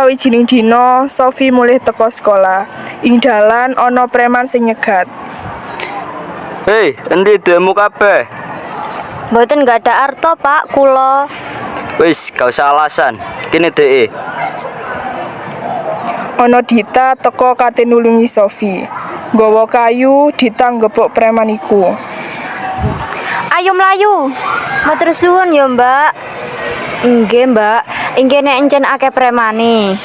Sawijining dina, Sofi mulih teka sekolah. Ing dalan ana preman sing nyegat. Hei, endi duwemu kabeh? Mboten gak ada arto, Pak, kula. Wis, gak usah alasan. Kene dheke. Ana Dita teka kate nulungi Sofi. Nggawa kayu, Dita nggepuk preman iku. Ayo mlayu. Matur suwun ya, Mbak. Nggih, Mbak. Ing kene encen akeh premane.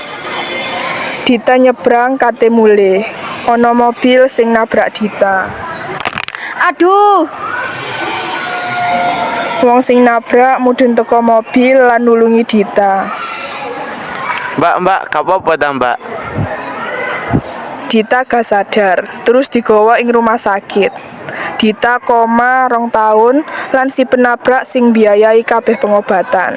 Dita nyebrang kate mulih. Ana mobil sing nabrak Dita. Aduh. Wong sing nabrak mudhun teka mobil lan nulungi Dita. Mbak, gak apa-apa ta, Mbak? Dita gak sadar, terus digawa ing rumah sakit. Dita koma 2 tahun lan si penabrak sing biayai kabeh pengobatan.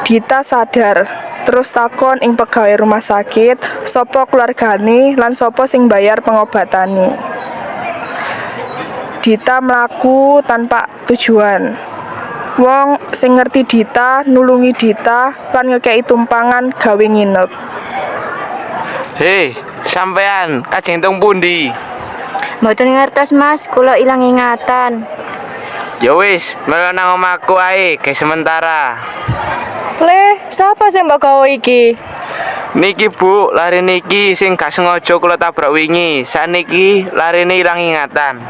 Dita sadar, terus takon ing pegawai rumah sakit, sapa keluargane lan sapa sing bayar pengobatane. Dita mlaku tanpa tujuan. Wong sing ngerti Dita nulungi Dita lan ngekeki tumpangan gawe nginep. Hei, sampean kajeng teng pundi? Mboten ngertos, Mas, kula ilang ingatan. Ya wis, melu nang omahku ae, ge sementara. Le, sapa sing mbok gawe iki? Niki Bu, lari niki sing gak sengaja kula tabrak wingi. Saniki larine ilang ingatan.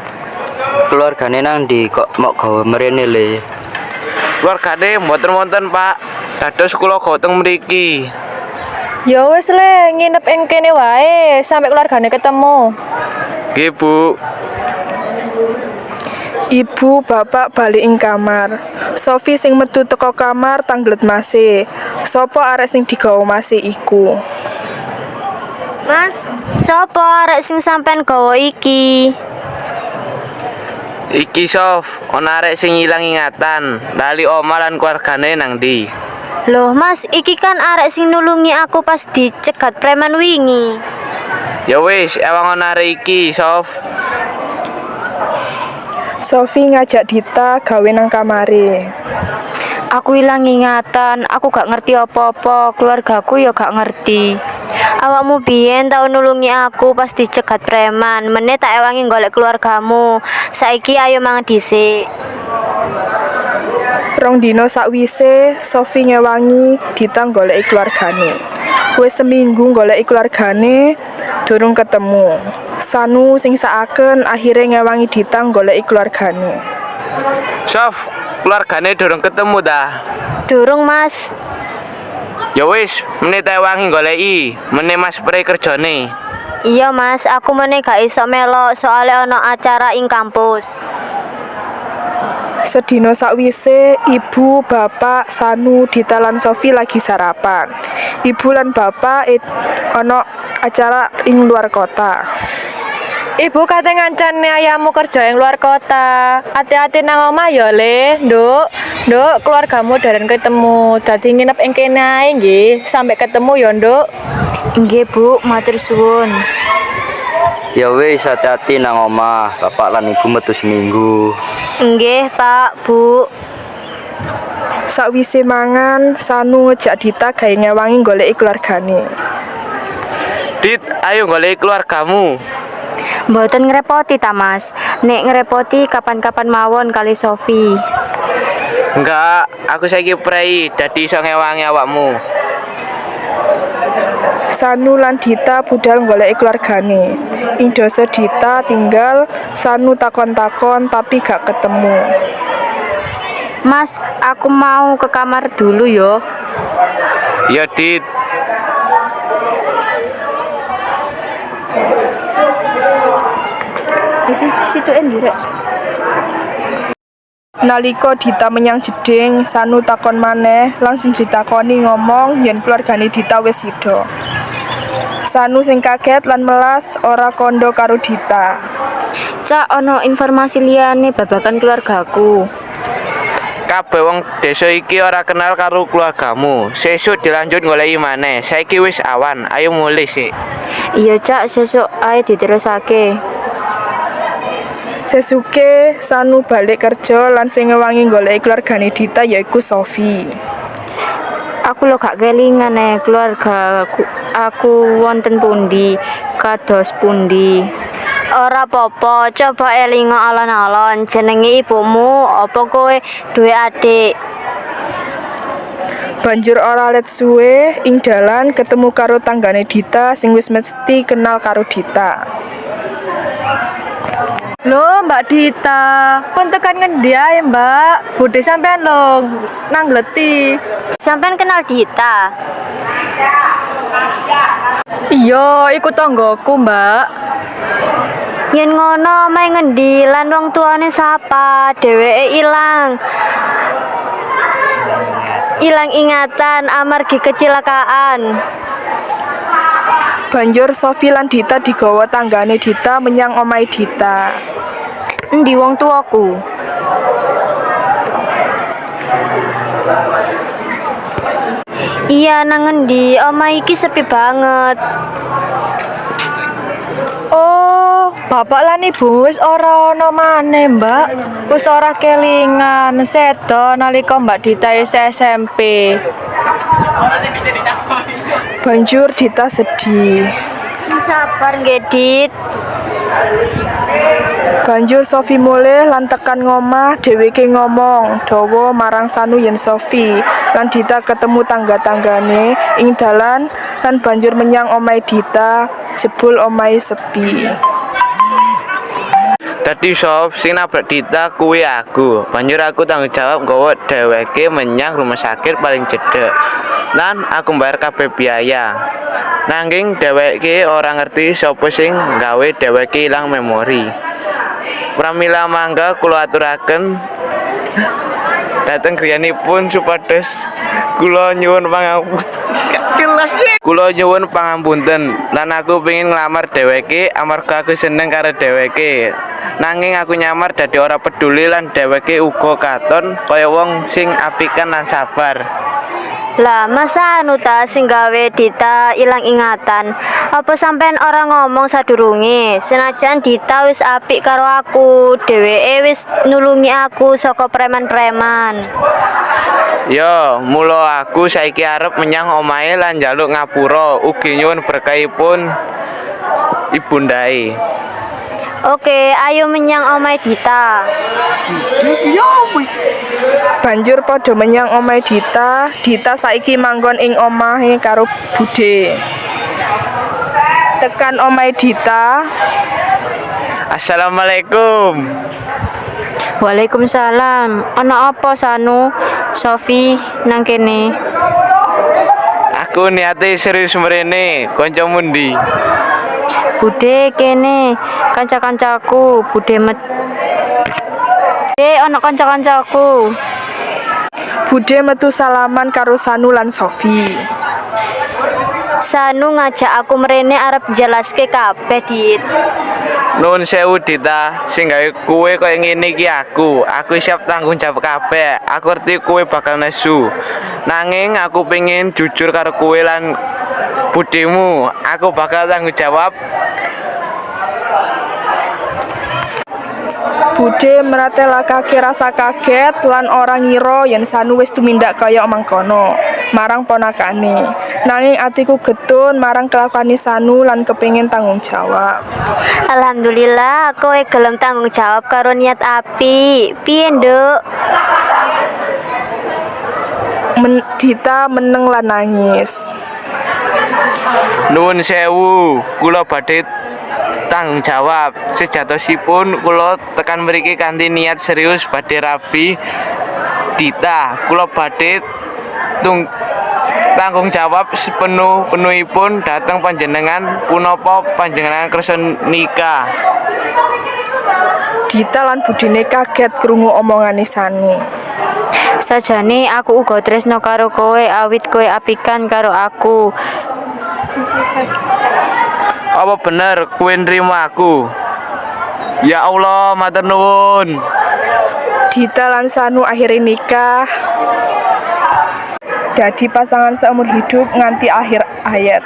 Keluargane nang ndi kok mok gawe mrene le? Keluargane mboten-wonten, Pak. Dados kula gotong mriki. Ya wis le, nginep ing kene wae sampai keluargane ketemu. Nggih, Bu. Ibu bapak balik ing kamar. Sofi sing metu teko kamar tanglet mase. Sopo arek sing digawa mase iku? Mas, sapa arek sing sampean gawa iki? Iki Sof, ana arek sing ilang ingatan. Lali omah lan keluargane nang ndi? Loh, Mas, iki kan arek sing nulungi aku pas dicegat preman wingi. Ya wis, ewang ana arek iki, Sof. Sofi ngajak Dita gawe nang kamare. Aku ilang ingatan, aku gak ngerti apa-apa, keluargaku ya gak ngerti. Awakmu biyen tau nulungi aku pas dicegat preman, meneh tak ewangi golek keluargamu. Saiki ayo mangan dhisik. 2 dina sakwise, Sofi ngewangi Dita goleki keluargane. Wis seminggu goleki keluargane, durung ketemu. Sanu sing saaken akhire ngewangi Dita goleki keluargane. Sof, keluargane durung ketemu ta? Durung, Mas. Ya wis, meneh tak ewangi goleki. Meneh Mas pre kerjane. Iya, Mas, aku meneh gak iso melok soalnya ana acara ing kampus. Sedina sakwise, ibu, bapak, Sanu, Dita lan Sofi lagi sarapan. Ibu lan bapak ana acara ing luar kota. Ibu kate ngancani ayahmu kerja ing luar kota. Hati-hati nang omah ya, Le. Nduk, keluargamu daren ketemu. Dadi nginep ing kene ae nggih. Sampai ketemu ya, Nduk. Nggih, Bu, matur suwun. Ya wis, hati-hati nang omah. Bapak lan ibu metu seminggu. Nggih, Pak, Bu. Sakwise mangan, Sanu ngejak Dita gawe ngewangi goleki keluargane. Dit, ayo goleki keluargamu. Mboten ngrepoti ta, Mas. Nek ngrepoti kapan-kapan mawon kali Sofi. Enggak, aku saiki prei dadi iso ngewangi awakmu. Sanu lan Dita budal goleki keluargane. Ing dasa Dita tinggal, Sanu takon-takon tapi gak ketemu. Mas, aku mau ke kamar dulu yo. Ya, Dit. Situ ndirek. Nalika Dita menyang jeding, Sanu takon maneh, langsung ditakoni ngomong yen keluargane Dita wis sida. Sanu sing kaget lan melas ora kandha karo Dita. Cak, ono informasi liyane babagan keluargaku. Kabeh wong desa iki ora kenal karo keluargamu. Sesuk dilanjut goleki maneh. Saiki wis awan, ayo mulih sik. Iya, Cak, sesuk ae diterusake. Sesuke Sanu balik kerja lan sing ngewangi goleki keluargane Dita yaiku Sofi. Aku lo gak kelingan keluarga aku wonten pundi, kados pundi. Ora popo, coba elingo alon-alon. Jenenge ibumu apa kowe duwe adik? Banjur ora let suwe ing dalan ketemu karo tanggane Dita sing wis mesti kenal karo Dita. Loh, Mbak Dita, kon tekan ngendi ae, Mbak? Budhe sampean lho nangleti. Sampean kenal Dita? Iya, iku tanggoku, Mbak. Yen ngono omahe ngendi lan wong tuane sapa? Dheweke ilang ingatan amargi kecelakaan. Banjur Sofi lan Dita digawa tanggane Dita menyang omahe Dita. Endi wong tuaku? Iya nang endi? Omah iki sepi banget. Oh, bapak lan ibu wis ora ana maneh, Mbak. Wis ora kelingan sedo nalika Mbak Dita isih SMP. Banjur Dita sedih. Sabar nggih, Dit. Banjur Sofi mulih lan tekan ngomah dheweke ngomong dawa marang Sanu yen Sofi lan Dita ketemu tangga-tanggane ing dalan lan banjur menyang omahe Dita jebul omahe sepi. Tadi Sof, sing nabrak Dita kuwi aku. Banjur aku tanggung jawab nggawa dheweke menyang rumah sakit paling cedhek. Lan aku mbayar kabeh biaya. Nanging dheweke ora ngerti sapa sing gawe dheweke ilang memori. Pramila mangga kula aturaken dhateng griyanipun supados kula nyuwun pangapunten lan aku pengin nglamar dheweke amarga aku seneng karo dheweke. Nanging aku nyamar dadi ora peduli lan dheweke uga katon kaya wong sing apikan lan sabar. Lah, masa anu ta sing gawe Dita ilang ingatan? Apa sampean ora ngomong sadurunge? Senajan Dita wis apik karo aku, dheweke wis nulungi aku saka preman-preman. Yo, mula aku saiki arep menyang omahe lan njaluk ngapura, ugi nyuwun berkahipun ibundae. Oke, ayo menyang omahe Dita. Banjur padha menyang omahe Dita. Dita saiki manggon ing omahe karo Budhe. Tekan omahe Dita. Assalamualaikum. Waalaikumsalam. Ana apa Sanu? Sofi nang kene. Aku niate serius mrene, kancamu ndi? Budhe kene, kanca-kancaku, ana kanca-kancaku. Budhe metu salaman karo Sanu lan Sofi. Sanu ngajak aku mrene arep jelaske kabeh, Dit. Nuwun sewu Dita, sing gawe kowe kaya ngene iki aku. Aku siap tanggung jawab kabeh. Aku ngerti kowe bakal nesu. Nanging aku pengen jujur karo kowe lan budemu. Aku bakal tanggung jawab. Budhe mratelakake rasa kaget lan ora ngira yen Sanu wis tumindak kaya mangkono marang ponakane. Nanging atiku getun marang kelakuane Sanu lan kepengin tanggung jawab. Alhamdulillah kowe gelem tanggung jawab karo niat apik. Piye, Nduk? Dita meneng lan nangis. Nuwun sewu, kula badhe tanggung jawab. Sejatosipun kula tekan mriki kanthi niat serius badhe rabi Dita. Kula badhe tanggung jawab sepenuh-penuhipun dhateng panjenengan punapa panjenengan kersa nikah. Dita lan budine kaget krungu omongane Sanu. Sajane aku uga tresno karo kowe awit kowe apikan karo aku. Apa bener kowe nrimo aku? Ya Allah, matur nuwun. Dita lan Sanu akhirnya nikah. Dadi pasangan seumur hidup nganti akhir hayat.